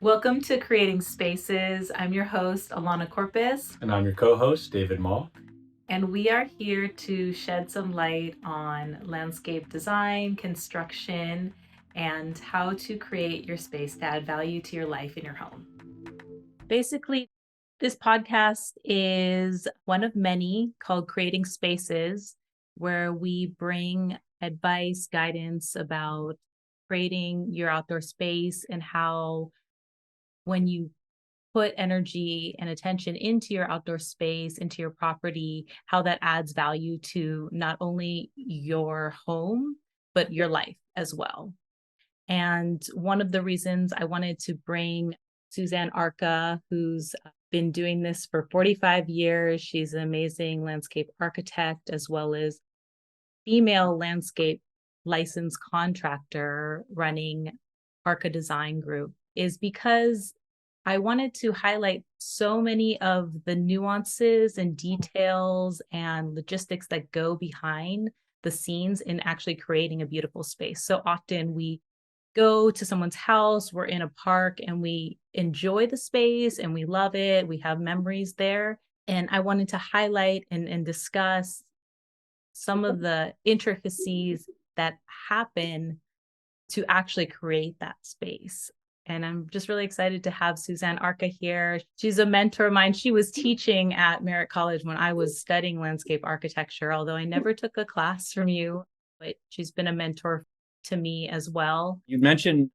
Welcome to Creating Spaces. I'm your host, Alana Corpus, And I'm your co-host, David Mall. and we are here to shed some light on landscape design, construction, and how to create your space to add value to your life in your home. Basically, this podcast is one of many called Creating Spaces, where we bring advice, guidance about creating your outdoor space and how when you put energy and attention into your outdoor space, into your property, how that adds value to not only your home, but your life as well. And one of the reasons I wanted to bring Suzanne Arca, who's been doing this for 45 years. She's an amazing landscape architect, as well as female landscape licensed contractor running Arca Design Group, is because I wanted to highlight so many of the nuances and details and logistics that go behind the scenes in actually creating a beautiful space. So often we go to someone's house, we're in a park, and we enjoy the space and we love it. We have memories there. And I wanted to highlight and discuss some of the intricacies that happen to actually create that space. And I'm just really excited to have Suzanne Arca here. She's a mentor of mine. She was teaching at Merritt College when I was studying landscape architecture, although I never took a class from you, but she's been a mentor to me as well. You mentioned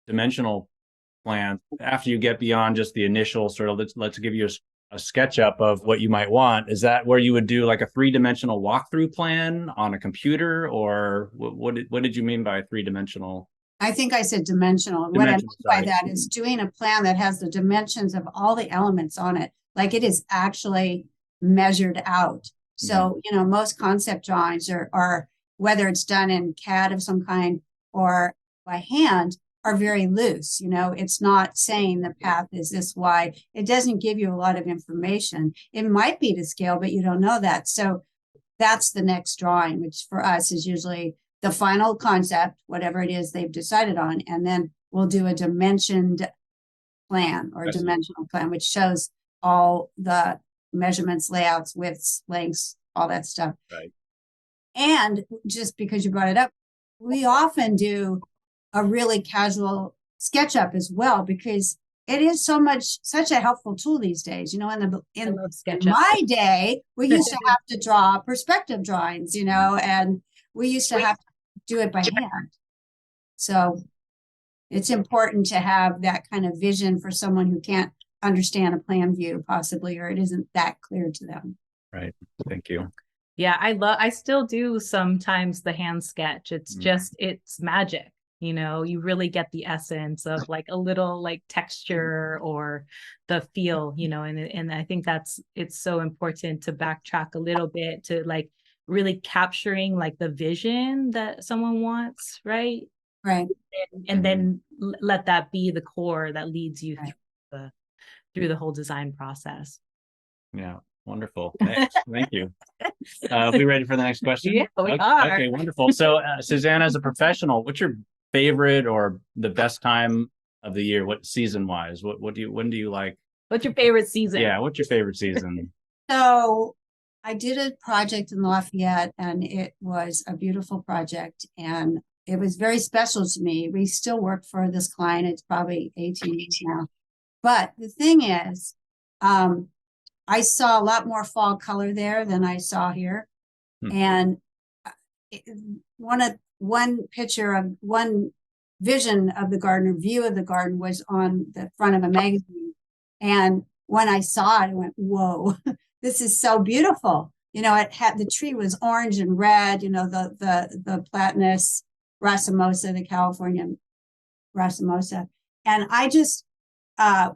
dimensional plans. After you get beyond just the initial sort of, let's give you a SketchUp of what you might want. Is that where you would do like a three-dimensional walkthrough plan on a computer, or what did you mean by three-dimensional? I think I said dimensional. And what I meant by that is doing a plan that has the dimensions of all the elements on it. Like it is actually measured out. So, most concept drawings are whether it's done in CAD of some kind or by hand are very loose. It's not saying the path is this wide. It doesn't give you a lot of information. It might be to scale, but you don't know that. So that's the next drawing, which for us is usually the final concept, whatever it is they've decided on, and then we'll do a dimensioned plan or dimensional plan, which shows all the measurements, layouts, widths, lengths, all that stuff. Right. And just because you brought it up, we often do a really casual SketchUp as well, because it is such a helpful tool these days. In my day, we used to have to draw perspective drawings, and we used to have to do it by hand. So it's important to have that kind of vision for someone who can't understand a plan view possibly, or it isn't that clear to them. Right. Thank you. Yeah, I still do sometimes the hand sketch. It's just, it's magic. You really get the essence of like a little like texture or the feel, and I think it's so important to backtrack a little bit to like really capturing like the vision that someone wants, right? Right. And then let that be the core that leads you through the whole design process. Yeah. Wonderful. Thanks. Thank you. Are we ready for the next question? Yeah, we are. Okay, wonderful. So, Suzanne, as a professional, what's your favorite or the best time of the year? What season wise? When do you like? What's your favorite season? Yeah, what's your favorite season? So I did a project in Lafayette, and it was a beautiful project, and it was very special to me. We still work for this client. It's probably 18 years now. But the thing is, I saw a lot more fall color there than I saw here. And one picture of one vision of the garden or view of the garden was on the front of a magazine. And when I saw it, I went, whoa, this is so beautiful. It had, the tree was orange and red, the Platanus racemosa, the California racemosa. And I just I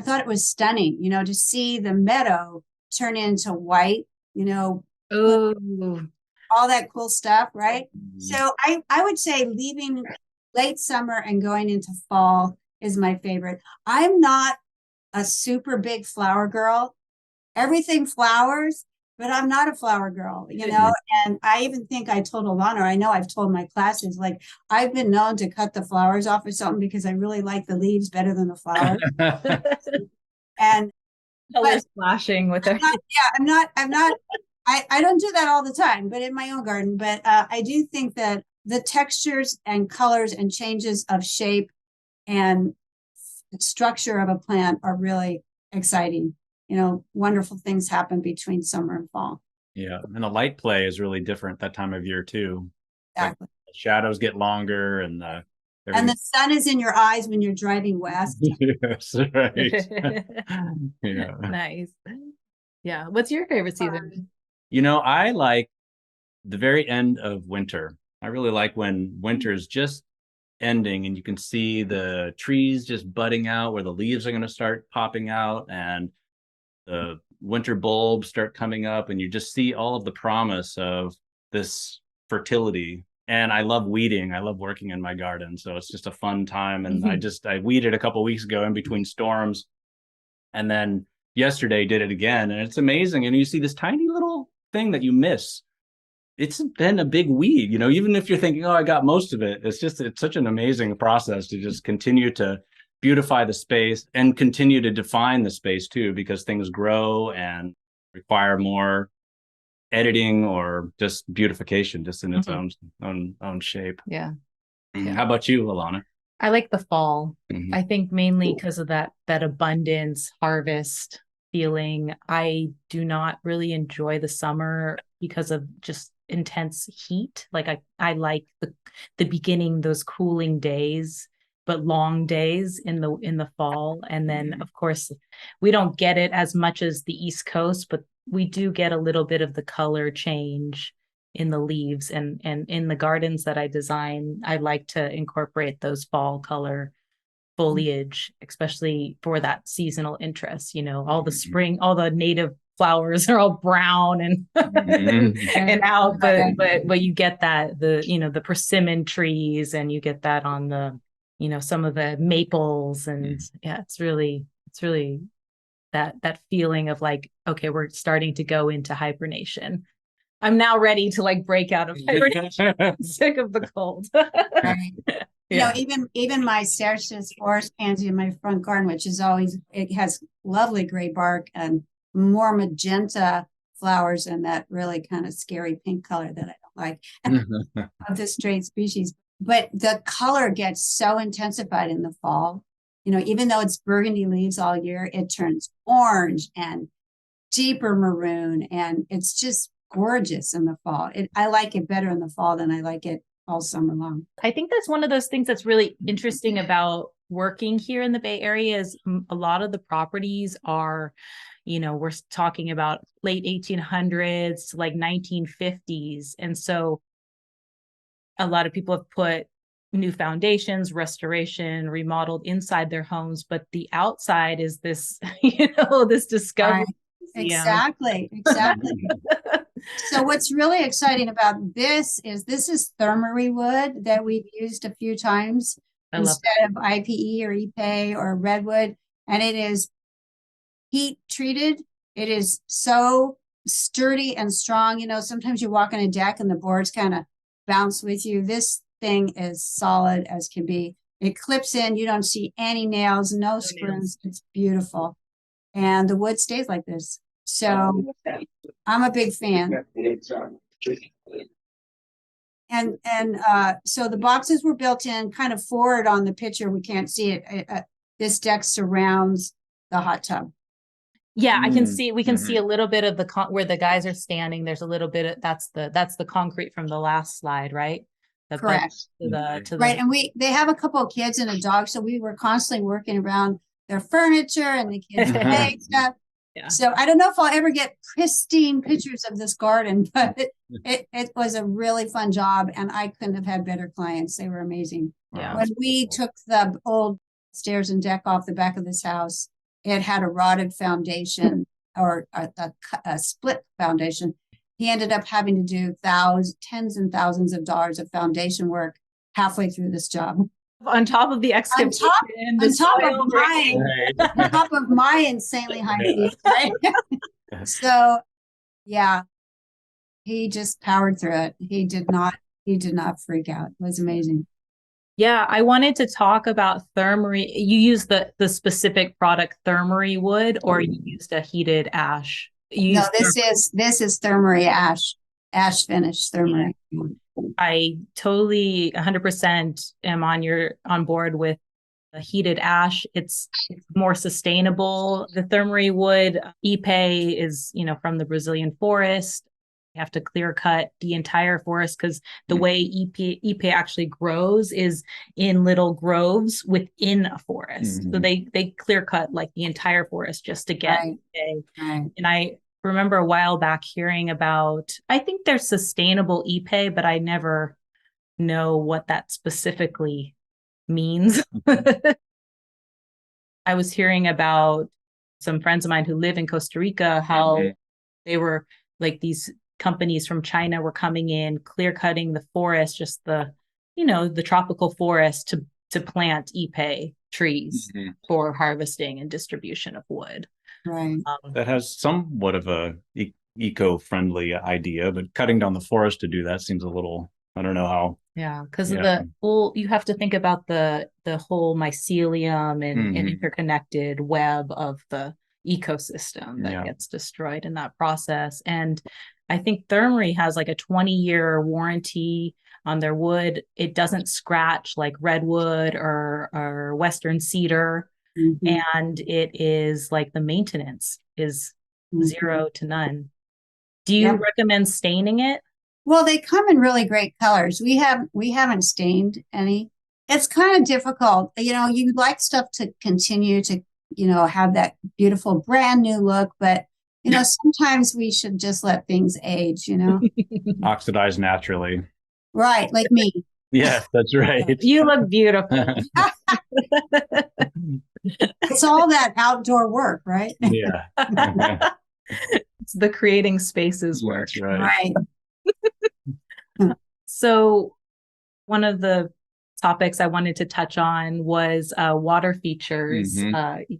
thought it was stunning, to see the meadow turn into white, Ooh. all that cool stuff, right? So I would say leaving late summer and going into fall is my favorite. I'm not a super big flower girl. Everything flowers, but I'm not a flower girl, you know. And I even think I told Alana, I know I've told my classes, like I've been known to cut the flowers off or something because I really like the leaves better than the flowers. And Colors flashing with it. I don't do that all the time, but in my own garden. But I do think that the textures and colors and changes of shape and structure of a plant are really exciting. You know, wonderful things happen between summer and fall. Yeah. And the light play is really different that time of year too. Exactly. Like the shadows get longer and the sun is in your eyes when you're driving west. Yes, right. Yeah. Nice. Yeah. What's your favorite season? You know, I like the very end of winter. I really like when winter's just ending and you can see the trees just budding out where the leaves are going to start popping out and the winter bulbs start coming up and you just see all of the promise of this fertility. And I love weeding. I love working in my garden. So it's just a fun time. And I weeded a couple of weeks ago in between storms. And then yesterday did it again. And it's amazing. And you see this tiny little thing that you miss. It's been a big weed, you know, even if you're thinking, oh, I got most of it. It's such an amazing process to just continue to beautify the space and continue to define the space too, because things grow and require more editing or just beautification just in its own shape. Yeah. How about you, Alana? I like the fall. I think mainly because of that abundance harvest feeling. I do not really enjoy the summer because of just intense heat. Like I like the beginning, those cooling days, but long days in the fall. And then of course we don't get it as much as the East Coast, but we do get a little bit of the color change in the leaves and in the gardens that I design. I like to incorporate those fall color foliage, especially for that seasonal interest. You know, all the spring, all the native flowers are all brown and and out, but you get that the persimmon trees and you get that on the some of the maples and yeah, it's really that feeling of like, okay, we're starting to go into hibernation. I'm now ready to like break out of hibernation. I'm sick of the cold. Right. Yeah. You know, even my Statius forest pansy in my front garden, which is it has lovely gray bark and more magenta flowers and that really kind of scary pink color that I don't like of this strange species. But the color gets so intensified in the fall. You know, even though it's burgundy leaves all year, it turns orange and deeper maroon, and it's just gorgeous in the fall. I like it better in the fall than I like it all summer long. I think that's one of those things that's really interesting about working here in the Bay Area is a lot of the properties are, we're talking about late 1800s to like 1950s. And so a lot of people have put new foundations, restoration, remodeled inside their homes, but the outside is this, this discovery. Right. Exactly. So what's really exciting about this is Thermory wood that we've used a few times instead of IPE or Ipe or redwood. And it is heat treated. It is so sturdy and strong. You know, sometimes you walk on a deck and the boards kind of bounce with you. This thing is solid as can be. It clips in. You don't see any nails, no screws. It's beautiful. And the wood stays like this. So I'm a big fan. And so the boxes were built in kind of forward on the picture. We can't see it. This deck surrounds the hot tub. Yeah, I can see. We can see a little bit of the where the guys are standing. There's a little bit of that's the concrete from the last slide, right? Correct. Right, and they have a couple of kids and a dog, so we were constantly working around their furniture and the kids' play stuff. Yeah. So I don't know if I'll ever get pristine pictures of this garden, but it was a really fun job, and I couldn't have had better clients. They were amazing. Yeah. When we took the old stairs and deck off the back of this house, it had a rotted foundation or a split foundation. He ended up having to do tens and thousands of dollars of foundation work halfway through this job. On top of the excavation, on top of my insanely high fees, right? So, Yeah. He just powered through it. He did not freak out. It was amazing. Yeah, I wanted to talk about Thermory. You use the specific product Thermory wood, or you used a heated ash? You No, used this is Thermory ash finish Thermory. I totally 100% am on board with the heated ash. It's more sustainable. The Thermory wood Ipe is, from the Brazilian forest. You have to clear cut the entire forest because the way Ipe actually grows is in little groves within a forest. So they clear cut like the entire forest just to get Ipe. Right. And I remember a while back hearing about, I think there's sustainable Ipe, but I never know what that specifically means. I was hearing about some friends of mine who live in Costa Rica, how they were like these companies from China were coming in, clear cutting the forest, just the tropical forest to plant Ipe trees for harvesting and distribution of wood. Right. That has somewhat of a eco-friendly idea, but cutting down the forest to do that seems a little, I don't know how. Yeah, because of the whole, you have to think about the whole mycelium and interconnected web of the ecosystem that gets destroyed in that process. And I think Thermory has like a 20-year warranty on their wood. It doesn't scratch like redwood or Western cedar. And it is like the maintenance is 0 to none. Do you recommend staining it? Well, they come in really great colors. We haven't stained any. It's kind of difficult. You like stuff to continue to, have that beautiful brand new look, but sometimes we should just let things age, Oxidize naturally. Right, like me. Yes, that's right. You look beautiful. It's all that outdoor work, right? Yeah. It's the creating spaces work. That's right. Right. So one of the topics I wanted to touch on was water features. You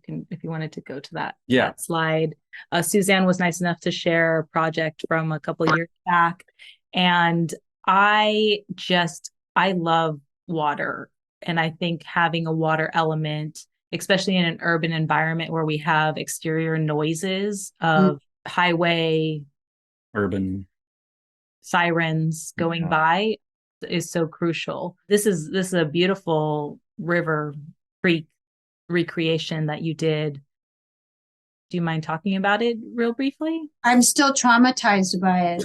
can, if you wanted to go to that slide. Suzanne was nice enough to share a project from a couple of years back. And I love water. And I think having a water element, especially in an urban environment where we have exterior noises of highway, urban sirens going by, is so crucial. This is a beautiful river creek recreation that you did. Do you mind talking about it real briefly? I'm still traumatized by it.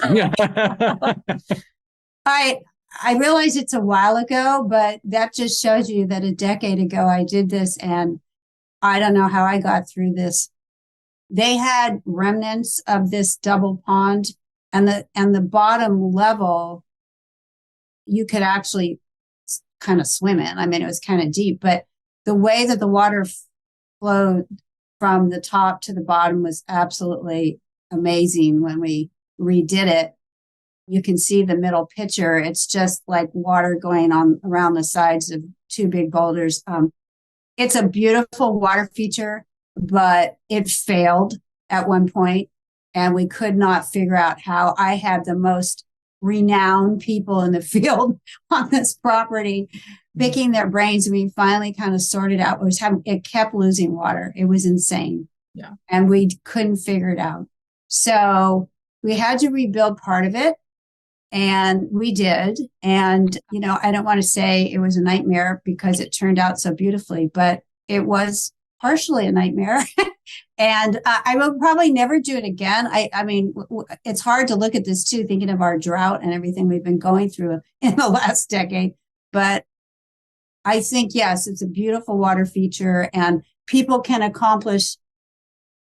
I realize it's a while ago, but that just shows you that a decade ago I did this, and I don't know how I got through this. They had remnants of this double pond, and the bottom level you could actually kind of swim in. I mean, it was kind of deep, but the way that the water flowed from the top to the bottom was absolutely amazing. When we redid it, you can see the middle picture. It's just like water going on around the sides of two big boulders. It's a beautiful water feature, but it failed at one point, and we could not figure out how. I had the most renowned people in the field on this property picking their brains, and we finally kind of sorted out what was happening. It kept losing water. It was insane. Yeah. And we couldn't figure it out. So we had to rebuild part of it. And we did. And, I don't want to say it was a nightmare because it turned out so beautifully, but it was partially a nightmare. And I will probably never do it again. I mean, it's hard to look at this too, thinking of our drought and everything we've been going through in the last decade. But I think, yes, it's a beautiful water feature, and people can accomplish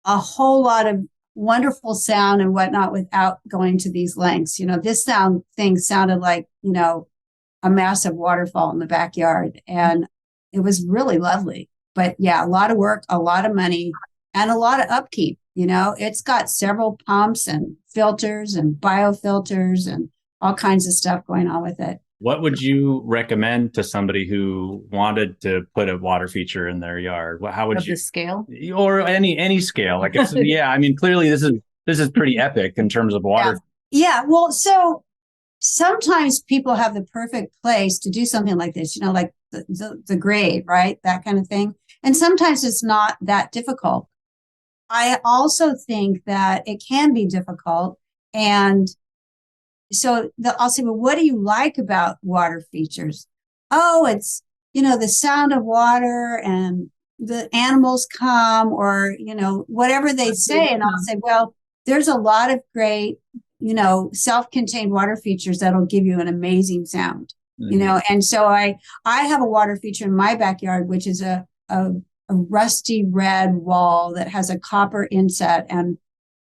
a whole lot of wonderful sound and whatnot without going to these lengths. This thing sounded like, a massive waterfall in the backyard, and it was really lovely. But yeah, a lot of work, a lot of money, and a lot of upkeep. It's got several pumps and filters and biofilters and all kinds of stuff going on with it. What would you recommend to somebody who wanted to put a water feature in their yard? How would you? The scale? Or any scale? Like, I mean, clearly this is this is pretty epic in terms of water. Yeah. Well, so sometimes people have the perfect place to do something like this, like the grave, right? That kind of thing. And sometimes it's not that difficult. I also think that it can be difficult. And so I'll say, well, what do you like about water features? Oh, it's, the sound of water and the animals come, or, whatever they say. And I'll say, well, there's a lot of great, self-contained water features that'll give you an amazing sound, and so I have a water feature in my backyard, which is a rusty red wall that has a copper inset and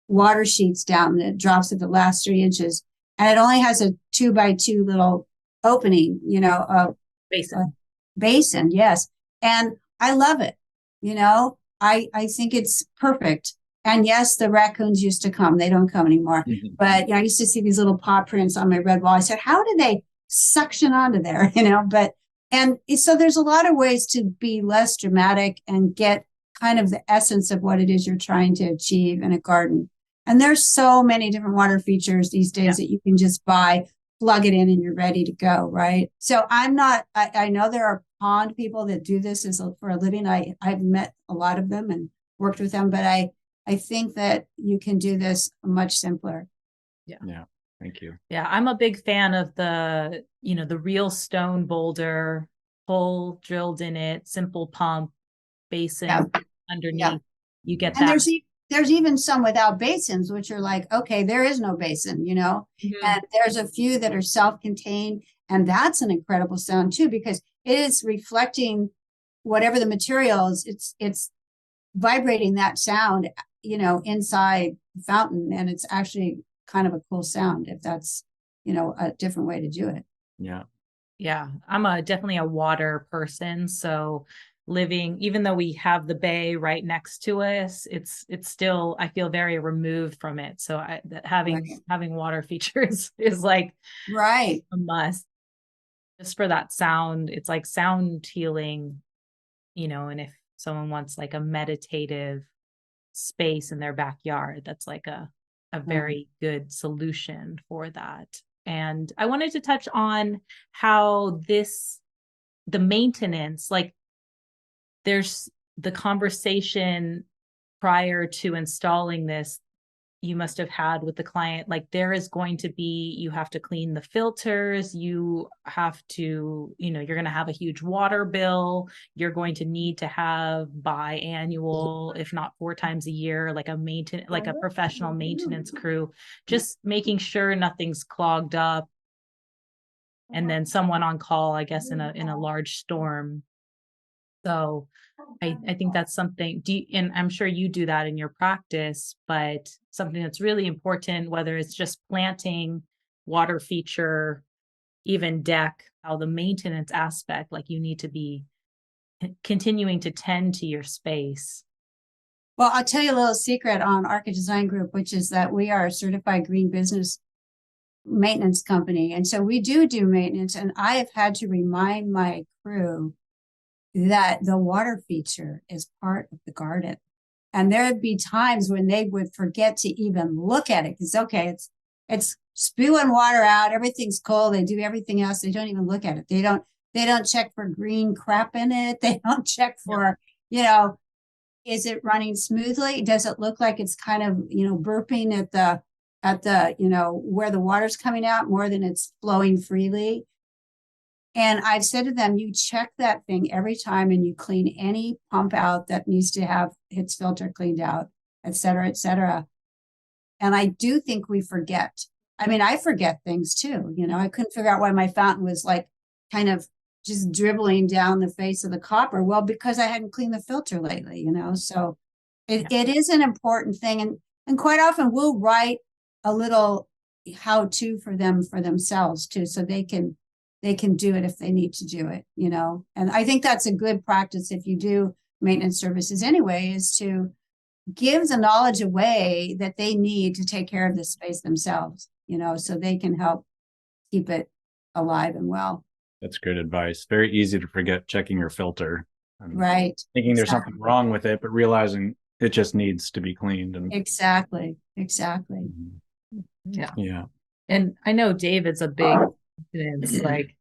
water sheets down that drops at the last 3 inches. And it only has a 2x2 little opening, basin. Yes. And I love it. I think it's perfect. And yes, the raccoons used to come. They don't come anymore. But I used to see these little paw prints on my red wall. I said, how do they suction onto there? And so there's a lot of ways to be less dramatic and get kind of the essence of what it is you're trying to achieve in a garden. And there's so many different water features these days that you can just buy, plug it in, and you're ready to go, right? So I know there are pond people that do this for a living. I've met a lot of them and worked with them, but I think that you can do this much simpler. Yeah. Thank you. Yeah. I'm a big fan of the real stone boulder, hole drilled in it, simple pump, basin underneath. Yeah. You get and that. There's even some without basins, which are like, okay, there is no basin, and there's a few that are self-contained. And that's an incredible sound too, because it is reflecting whatever the material is. It's vibrating that sound, inside the fountain. And it's actually kind of a cool sound if that's, a different way to do it. Yeah. Yeah. I'm definitely a water person. So even though we have the bay right next to us, it's still, I feel very removed from it. So having water features is like a must, just for that sound. It's like sound healing, and if someone wants like a meditative space in their backyard, that's like a very good solution for that. And I wanted to touch on how the maintenance, like there's the conversation prior to installing this, you must have had with the client, like there is going to be, you have to clean the filters, you have to, you're going to have a huge water bill, you're going to need to have biannual, if not 4 times a year, like a professional maintenance crew, just making sure nothing's clogged up. And then someone on call, I guess, in a large storm. So I think that's something, and I'm sure you do that in your practice, but something that's really important, whether it's just planting, water feature, even deck, how the maintenance aspect, like you need to be continuing to tend to your space. Well, I'll tell you a little secret on Arca Design Group, which is that we are a certified green business maintenance company. And so we do maintenance. And I have had to remind my crew that the water feature is part of the garden. And there'd be times when they would forget to even look at it, because it's spewing water out, everything's cool, they do everything else, they don't even look at it. They don't check for green crap in it. They don't check for, is it running smoothly? Does it look like it's kind of, burping at the where the water's coming out more than it's flowing freely? And I've said to them, you check that thing every time, and you clean any pump out that needs to have its filter cleaned out, et cetera, et cetera. And I do think we forget. I mean, I forget things too. I couldn't figure out why my fountain was like kind of just dribbling down the face of the copper. Well, because I hadn't cleaned the filter lately, so it is an important thing. And quite often we'll write a little how-to for themselves too, so they can do it if they need to do it, and I think that's a good practice if you do maintenance services anyway, is to give the knowledge away that they need to take care of the space themselves, so they can help keep it alive and well. That's good advice. Very easy to forget checking your filter. Right. Thinking there's something wrong with it, but realizing It just needs to be cleaned. And Exactly. Yeah. And I know David's a big maintenance, like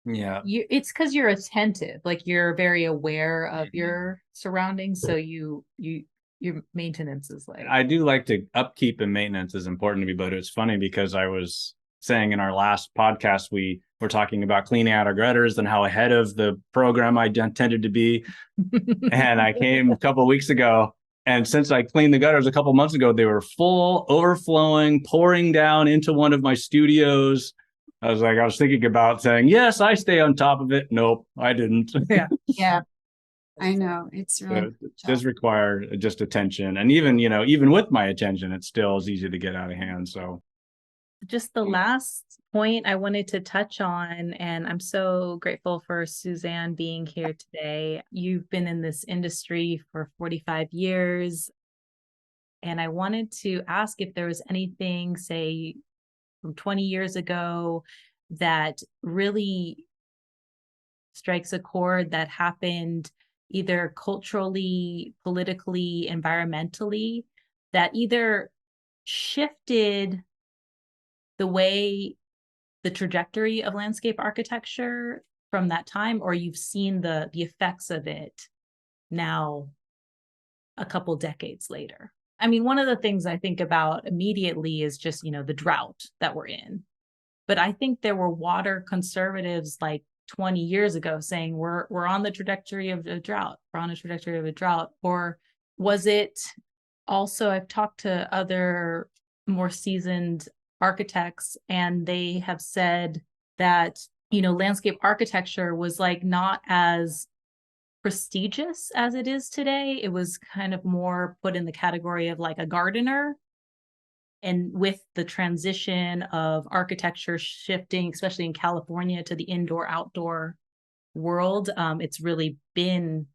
it's because you're attentive, like you're very aware of your surroundings. So your maintenance is like, I do like to upkeep, and maintenance is important to me, but it's funny because I was saying in our last podcast, we were talking about cleaning out our gutters and how ahead of the program I intended to be. And I came a couple of weeks ago, and since I cleaned the gutters a couple of months ago, they were full, overflowing, pouring down into one of my studios. I was thinking about saying, yes, I stay on top of it. Nope, I didn't. Yeah. I know. It's really It does require just attention. And even with my attention, it still is easy to get out of hand. So just the last point I wanted to touch on, and I'm so grateful for Suzanne being here today. You've been in this industry for 45 years. And I wanted to ask if there was anything, say, from 20 years ago that really strikes a chord that happened either culturally, politically, environmentally, that either shifted the way, the trajectory of landscape architecture from that time, or you've seen the effects of it now a couple decades later. I mean, one of the things I think about immediately is just, the drought that we're in. But I think there were water conservatives like 20 years ago saying we're on the trajectory of a drought. We're on a trajectory of a drought. Or was it also, I've talked to other more seasoned architects, and they have said that, landscape architecture was like not as prestigious as it is today. It was kind of more put in the category of like a gardener. And with the transition of architecture shifting, especially in California, to the indoor-outdoor world, it's really been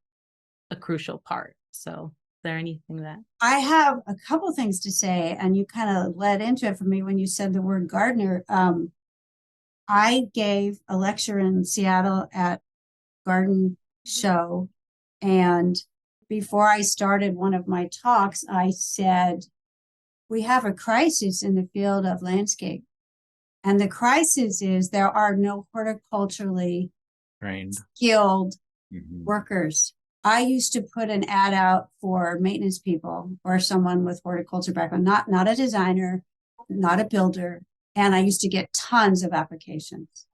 a crucial part. So is there anything that... I have a couple things to say, and you kind of led into it for me when you said the word gardener. I gave a lecture in Seattle at Garden Show, and before I started one of my talks, I said, we have a crisis in the field of landscape. And the crisis is there are no horticulturally skilled workers. I used to put an ad out for maintenance people or someone with horticulture background, not a designer, not a builder. And I used to get tons of applications.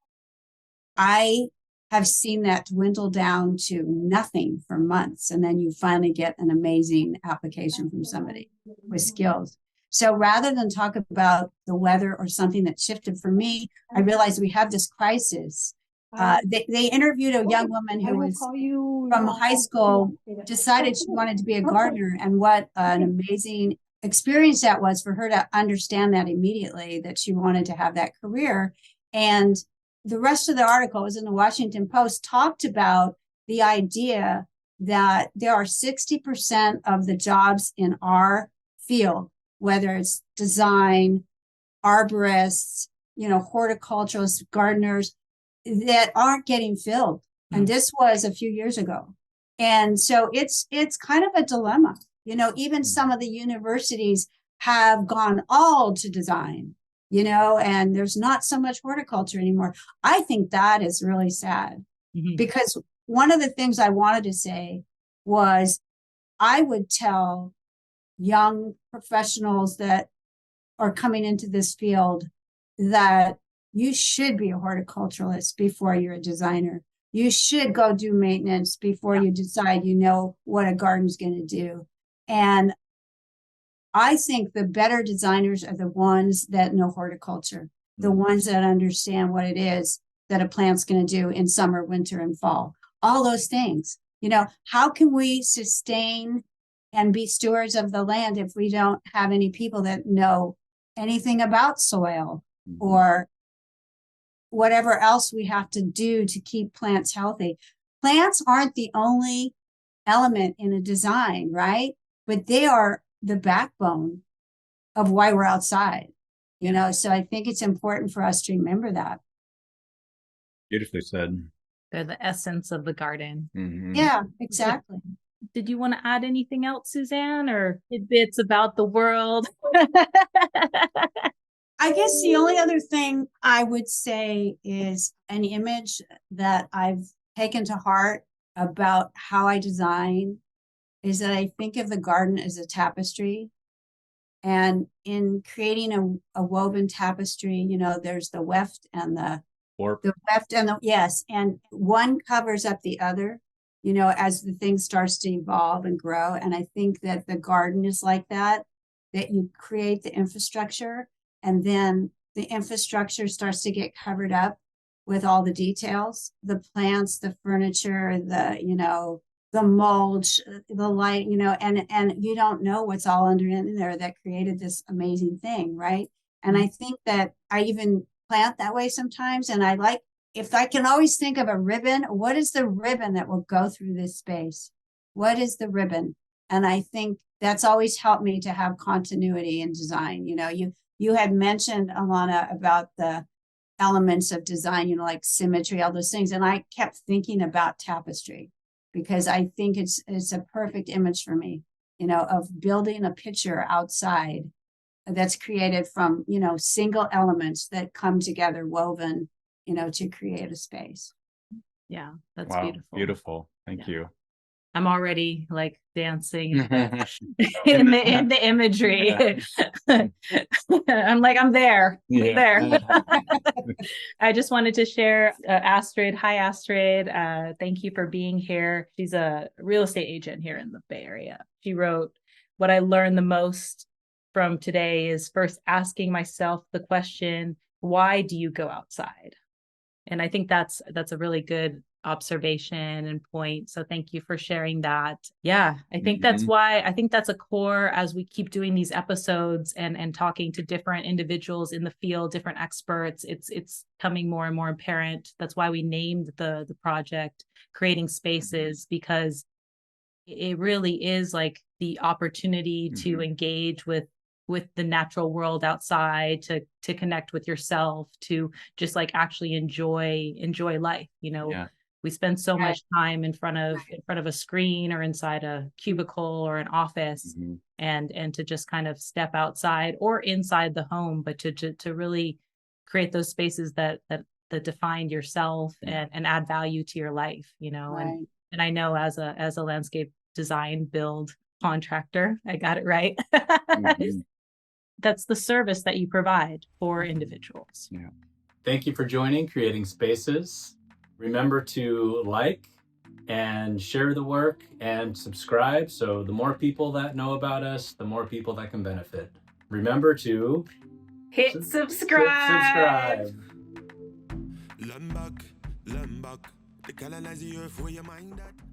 I have seen that dwindle down to nothing for months. And then you finally get an amazing application from somebody with skills. So rather than talk about the weather or something that shifted for me, I realized we have this crisis. They interviewed a young woman who was from high school, decided she wanted to be a gardener, and what an amazing experience that was for her to understand that immediately, that she wanted to have that career. And the rest of the article was in the Washington Post, talked about the idea that there are 60% of the jobs in our field, whether it's design, arborists, horticulturalists, gardeners, that aren't getting filled. And this was a few years ago. And so it's kind of a dilemma. Even some of the universities have gone all to design, and there's not so much horticulture anymore. I think that is really sad, because one of the things I wanted to say was I would tell young professionals that are coming into this field that you should be a horticulturalist before you're a designer. You should go do maintenance before you decide what a garden's going to do. And I think the better designers are the ones that know horticulture, the ones that understand what it is that a plant's going to do in summer, winter, and fall. All those things. How can we sustain and be stewards of the land if we don't have any people that know anything about soil or whatever else we have to do to keep plants healthy? Plants aren't the only element in a design, right? But they are the backbone of why we're outside, so I think it's important for us to remember that. Beautifully said. They're the essence of the garden. Yeah, exactly. Did you want to add anything else, Suzanne, or tidbits about the world? I guess the only other thing I would say is an image that I've taken to heart about how I design is that I think of the garden as a tapestry. And in creating a woven tapestry, you know, there's the weft and the weft and the, yes, and one covers up the other, you know, as the thing starts to evolve and grow. And I think that the garden is like that you create the infrastructure, and then the infrastructure starts to get covered up with all the details, the plants, the furniture, the, you know, the mulch, the light, you know, and you don't know what's all under in there that created this amazing thing, right? And I think that I even plant that way sometimes. And I like, if I can always think of a ribbon, what is the ribbon that will go through this space? What is the ribbon? And I think that's always helped me to have continuity in design. You know, you had mentioned, Alana, about the elements of design, you know, like symmetry, all those things. And I kept thinking about tapestry, because I think it's a perfect image for me, you know, of building a picture outside that's created from, you know, single elements that come together, woven, you know, to create a space. Yeah, that's wow, beautiful. Beautiful. Thank you. I'm already like dancing in the imagery. I'm like, I'm there. I'm there. I just wanted to share Astrid. Hi, Astrid. Thank you for being here. She's a real estate agent here in the Bay Area. She wrote, what I learned the most from today is first asking myself the question, why do you go outside? And I think that's a really good observation and point. So thank you for sharing that. Yeah, I think that's why I think that's a core as we keep doing these episodes and talking to different individuals in the field, different experts. It's coming more and more apparent. That's why we named the project Creating Spaces, because it really is like the opportunity to engage with the natural world outside, to connect with yourself, to just like actually enjoy life. You know, we spend so much time in front of a screen or inside a cubicle or an office, and to just kind of step outside or inside the home, but to really create those spaces that define yourself and add value to your life, you know. And I know as a landscape design build contractor, I got it right. That's the service that you provide for individuals. Yeah. Thank you for joining Creating Spaces. Remember to like and share the work and subscribe. So the more people that know about us, the more people that can benefit. Remember to hit subscribe. Learn back, the colonize the earth where your mind at.